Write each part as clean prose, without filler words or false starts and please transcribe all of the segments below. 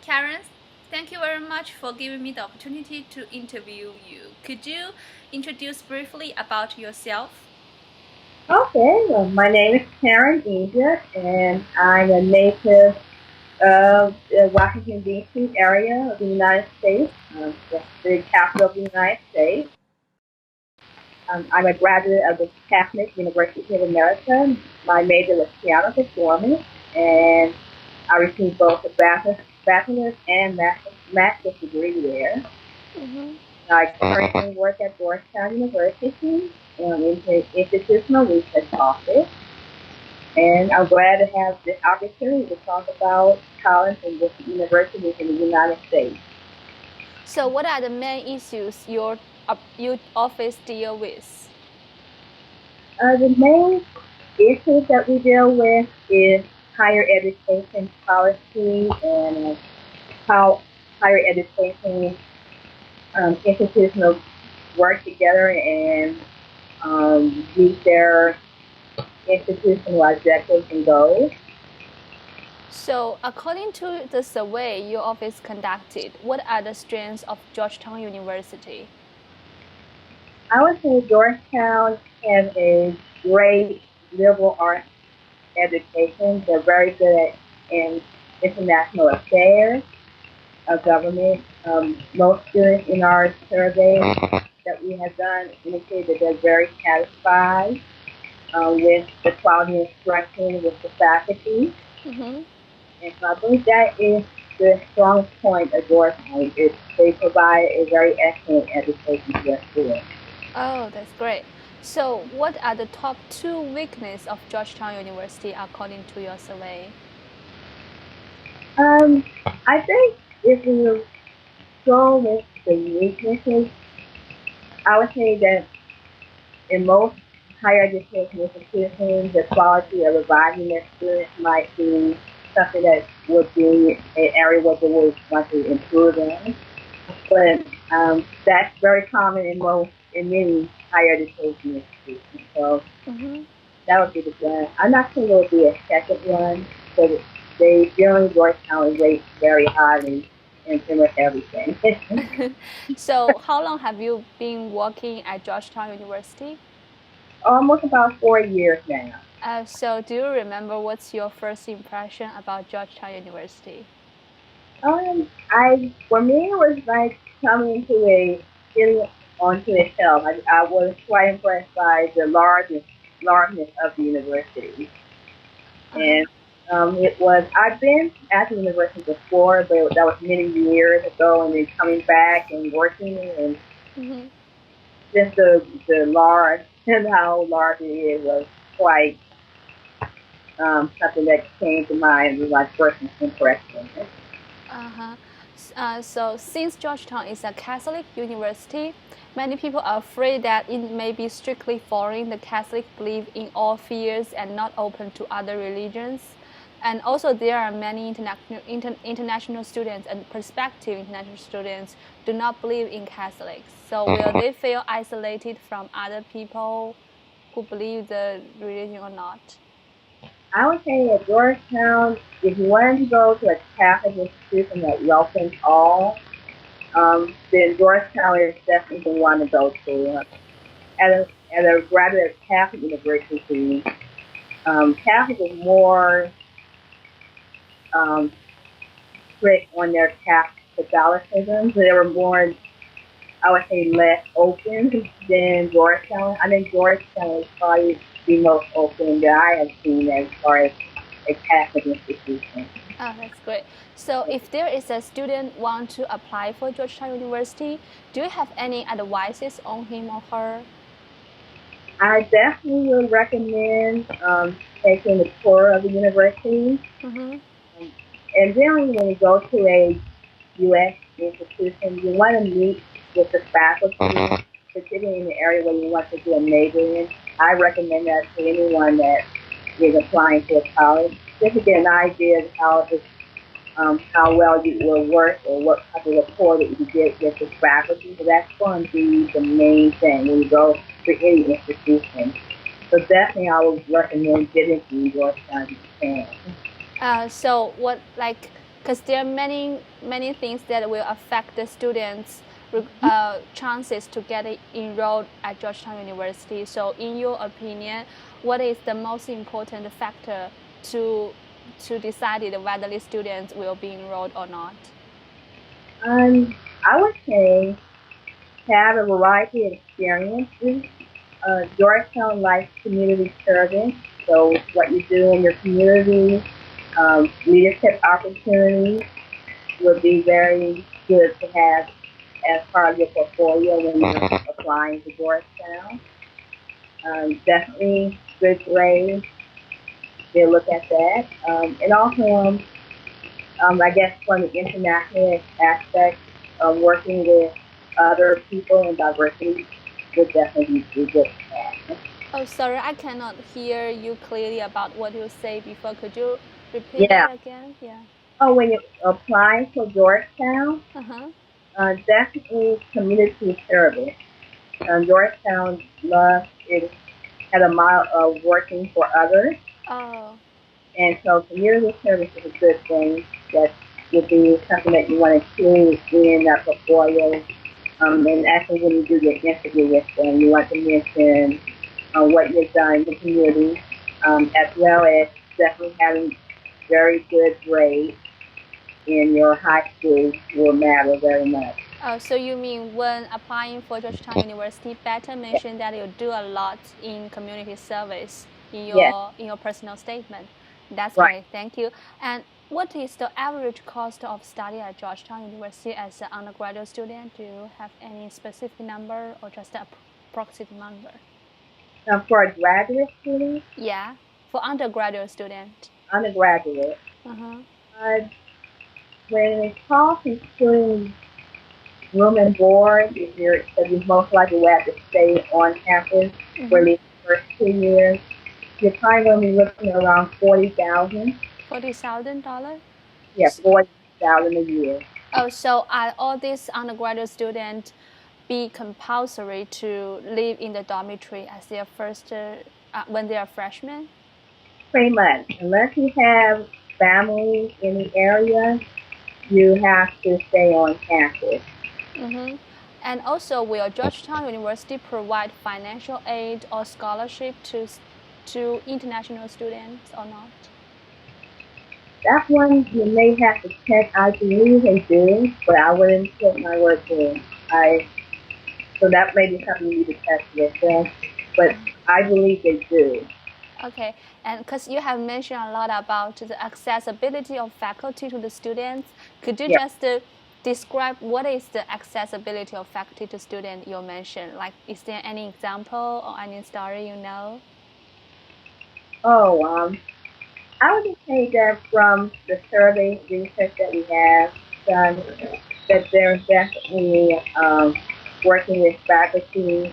Karen, thank you very much for giving me the opportunity to interview you. Could you introduce briefly about yourself? Okay, well, my name is Karen Egypt, and I'm a native of the Washington, D.C. area of the United States, the capital of the United States. I'm a graduate of the Catholic University of America. My major was piano performance, and I received both a bachelor's and master's degree there. Mm-hmm. I currently work at Georgetown University in the Institutional Research Office. And I'm glad to have this opportunity to talk about college and different universities in the United States. So, what are the main issues your office deal with? The main issues that we deal with is higher education policy and how higher education institutions work together and meet their institutional objectives and goals. So, according to the survey your office conducted, what are the strengths of Georgetown University? I would say Georgetown has a great liberal arts education. They're very good in international affairs, government. Most students in our survey that we have done indicate that they're very satisfied with the quality of instruction with the faculty. Mm-hmm. And so I believe that is the strongest point of Georgetown. They provide a very excellent education to their students. Oh, that's great. So, what are the top two weaknesses of Georgetown University according to your survey? I think if you go with the weaknesses, I would say that in most higher education institutions, the quality of advising their students might be something that would be an area where they would want to improve in. But that's very common in many higher education institutions. So Mm-hmm. that would be the one. I'm not sure there would be a second one, but they generally Georgetown rates very highly in pretty much everything. So, how long have you been working at Georgetown University? Almost about 4 years now. So, do you remember what's your first impression about Georgetown University? I for me it was like coming to a city onto itself. I was quite impressed by the largeness of the university, Uh-huh. and it was. I've been at the university before, but that was many years ago, and then coming back and working and Mm-hmm. just the large and how large it is was quite something that came to mind as my first impression. Uh-huh. So, since Georgetown is a Catholic university, many people are afraid that it may be strictly following the Catholic belief in all fields and not open to other religions. And also, there are many international students and prospective international students do not believe in Catholics. So, will they feel isolated from other people who believe the religion or not? I would say at Georgetown, if you wanted to go to a Catholic institution that welcomes all, then Georgetown is definitely the one to go to. At a graduate Catholic university, Catholic is more um, strict on their Catholicism. So they were more, I would say, less open than Georgetown. I think Georgetown is probably the most open that I have seen as far as a Catholic institution. Oh, that's great. So, if there is a student want to apply for Georgetown University, do you have any advices on him or her? I definitely would recommend taking the tour of the university. Mm-hmm. Um, and generally, when you go to a U.S. institution, you want to meet with the faculty, particularly in the area where you want to do a major in. I recommend that to anyone that is applying to a college, just to get an idea of how well you will work or what type of rapport that you get with the faculty. So that's going to be the main thing when you go to any institution. So definitely I would recommend getting to Georgetown if you can. So, what like because there are many things that will affect the students' chances to get enrolled at Georgetown University. So, in your opinion, what is the most important factor to decide whether the students will be enrolled or not? I would say have a variety of experiences. Georgetown likes community service, so what you do in your community, leadership opportunities would be very good to have as part of your portfolio when you're applying to Georgetown. Definitely good grades. They'll look at that. And also, I guess from the international aspect, working with other people and diversity would definitely be good for that. Oh, sorry, I cannot hear you clearly about what you say before. Could you repeat Yeah. that again? Yeah. Oh, when you apply for Georgetown, Uh-huh. definitely community service. Georgetown loves it had a model of working for others, Oh. and so community service is a good thing. That would be something that you want to include in that portfolio. And actually, when you do your interview with them, you want to mention what you've done in the community, as well as definitely having very good grades in your high school will matter very much. Oh, so you mean when applying for Georgetown University, better mention that you do a lot in community service in Yes, your personal statement. That's right. great. Thank you. And what is the average cost of study at Georgetown University as an undergraduate student? Do you have any specific number or just an approximate number? For a graduate student, Yeah, for undergraduate student. undergraduate, Uh-huh. uh, when it costs including room and board, if you most likely will have to stay on campus for Mm-hmm. the first 2 years, you're probably going to be looking at around 40,000. $40,000? Yeah, 40,000 a year. Oh, so are all these undergraduate students be compulsory to live in the dormitory as their first when they are freshmen? Pretty much, unless you have family in the area, you have to stay on campus. Mm-hmm. And also, will Georgetown University provide financial aid or scholarship to international students or not? That one you may have to check. I believe they do, but I wouldn't put my word to it. So that may be something you need to test with them. But I believe they do. Okay, and because you have mentioned a lot about the accessibility of faculty to the students, could you Yeah. just describe what is the accessibility of faculty to student you mentioned? Like, is there any example or any story you know? Oh, I would just say that from the survey research that we have done, that there's definitely working with faculty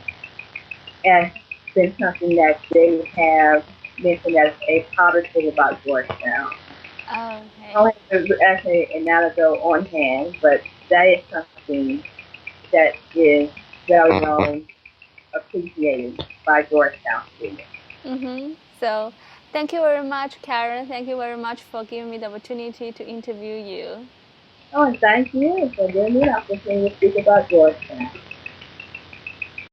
has been something that they have mentioned as a positive about Georgetown. I Okay. don't have actually an anecdote on hand, but that is something that is very well appreciated by Georgetown students. Mm-hmm. So, thank you very much, Karen. Thank you very much for giving me the opportunity to interview you. Oh, and thank you for giving me the opportunity to speak about Georgetown.